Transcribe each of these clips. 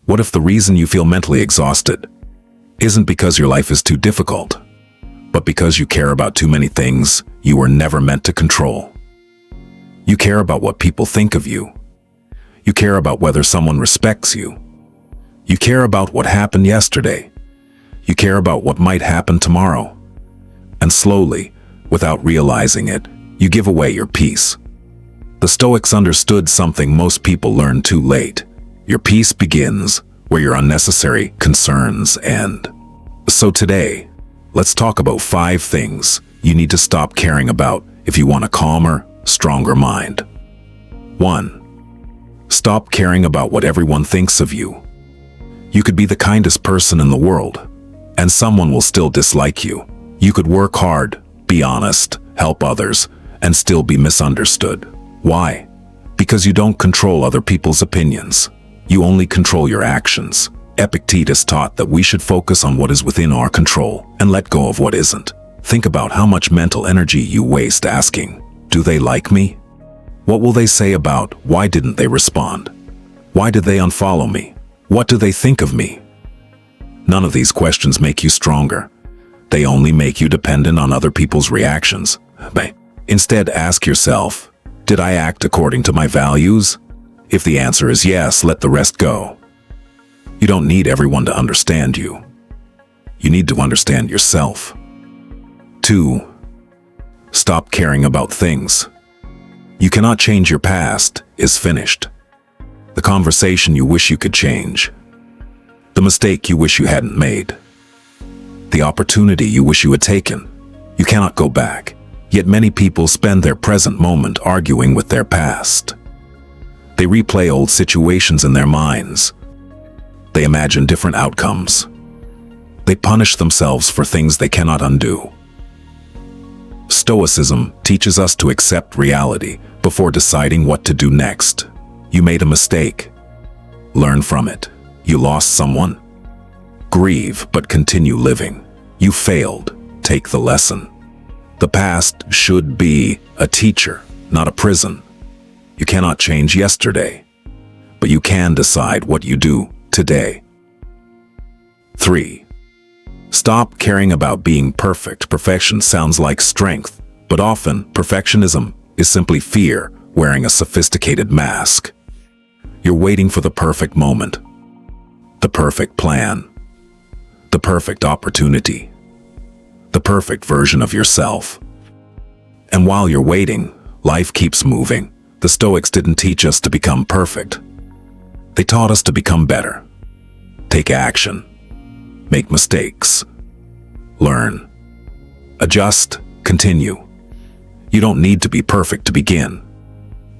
What if the reason you feel mentally exhausted isn't because your life is too difficult, but because you care about too many things you were never meant to control? You care about what people think of you. You care about whether someone respects you. You care about what happened yesterday. You care about what might happen tomorrow. And slowly, without realizing it, you give away your peace. The Stoics understood something most people learn too late. Your peace begins where your unnecessary concerns end. So today, let's talk about 5 things you need to stop caring about if you want a calmer, stronger mind. 1. Stop caring about what everyone thinks of you. You could be the kindest person in the world, and someone will still dislike you. You could work hard, be honest, help others, and still be misunderstood. Why? Because you don't control other people's opinions. You only control your actions. Epictetus taught that we should focus on what is within our control and let go of what isn't. Think about how much mental energy you waste asking, do they like me? What will they say about why didn't they respond? Why did they unfollow me? What do they think of me? None of these questions make you stronger. They only make you dependent on other people's reactions. Instead, ask yourself, did I act according to my values? If the answer is yes, let the rest go. You don't need everyone to understand you. You need to understand yourself. 2. Stop caring about things. You cannot change your past is finished. The conversation you wish you could change. The mistake you wish you hadn't made. The opportunity you wish you had taken. You cannot go back. Yet many people spend their present moment arguing with their past. They replay old situations in their minds. They imagine different outcomes. They punish themselves for things they cannot undo. Stoicism teaches us to accept reality before deciding what to do next. You made a mistake. Learn from it. You lost someone. Grieve, but continue living. You failed. Take the lesson. The past should be a teacher, not a prison. You cannot change yesterday, but you can decide what you do today. 3. Stop caring about being perfect. Perfection sounds like strength, but often perfectionism is simply fear wearing a sophisticated mask. You're waiting for the perfect moment, the perfect plan, the perfect opportunity, the perfect version of yourself. And while you're waiting, life keeps moving. The Stoics didn't teach us to become perfect. They taught us to become better. Take action. Make mistakes. Learn. Adjust. Continue. You don't need to be perfect to begin.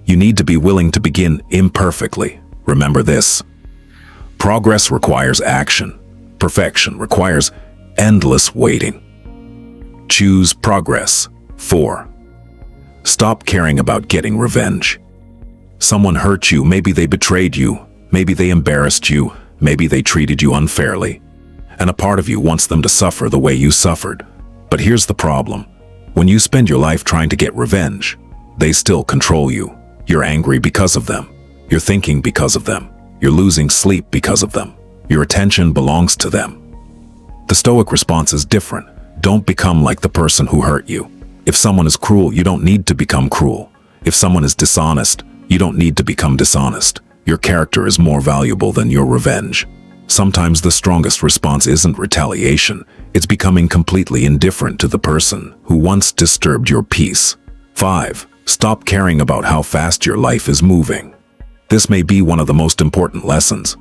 You need to be willing to begin imperfectly. Remember this. Progress requires action. Perfection requires endless waiting. Choose progress. 4. Stop caring about getting revenge. Someone hurt you, maybe they betrayed you, maybe they embarrassed you, maybe they treated you unfairly. And a part of you wants them to suffer the way you suffered. But here's the problem. When you spend your life trying to get revenge, they still control you. You're angry because of them. You're thinking because of them. You're losing sleep because of them. Your attention belongs to them. The Stoic response is different. Don't become like the person who hurt you. If someone is cruel, you don't need to become cruel. If someone is dishonest, you don't need to become dishonest. Your character is more valuable than your revenge. Sometimes the strongest response isn't retaliation. It's becoming completely indifferent to the person who once disturbed your peace. 5. Stop caring about how fast your life is moving. This may be one of the most important lessons.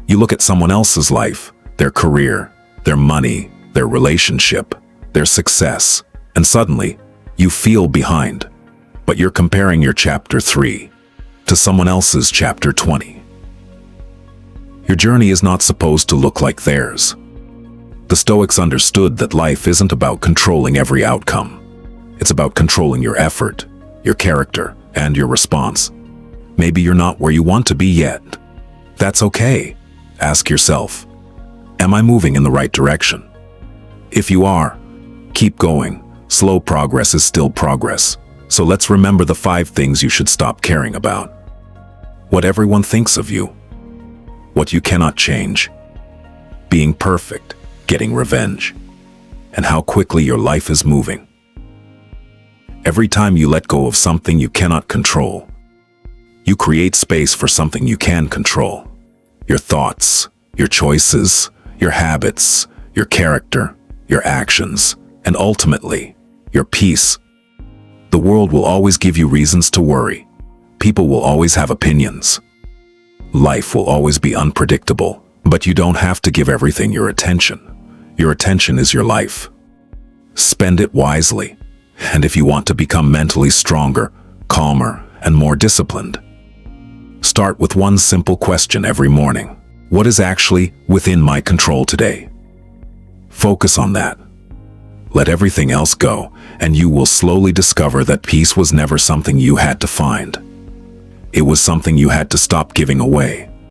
You look at someone else's life, their career, their money, their relationship, their success, and suddenly, you feel behind. But you're comparing your chapter 3 to someone else's chapter 20. Your journey is not supposed to look like theirs. The Stoics understood that life isn't about controlling every outcome. It's about controlling your effort, your character, and your response. Maybe you're not where you want to be yet. That's okay. Ask yourself, am I moving in the right direction? If you are, keep going. Slow progress is still progress. So let's remember the 5 things you should stop caring about. What everyone thinks of you. what you cannot change, being perfect, getting revenge, and how quickly your life is moving. Every time you let go of something you cannot control, you create space for something you can control. Your thoughts, your choices, your habits, your character, your actions, and ultimately, your peace. The world will always give you reasons to worry. People will always have opinions. Life will always be unpredictable, but you don't have to give everything your attention. Your attention is your life. Spend it wisely. And if you want to become mentally stronger, calmer, and more disciplined, start with one simple question every morning. What is actually within my control today? Focus on that. Let everything else go, and you will slowly discover that peace was never something you had to find. It was something you had to stop giving away.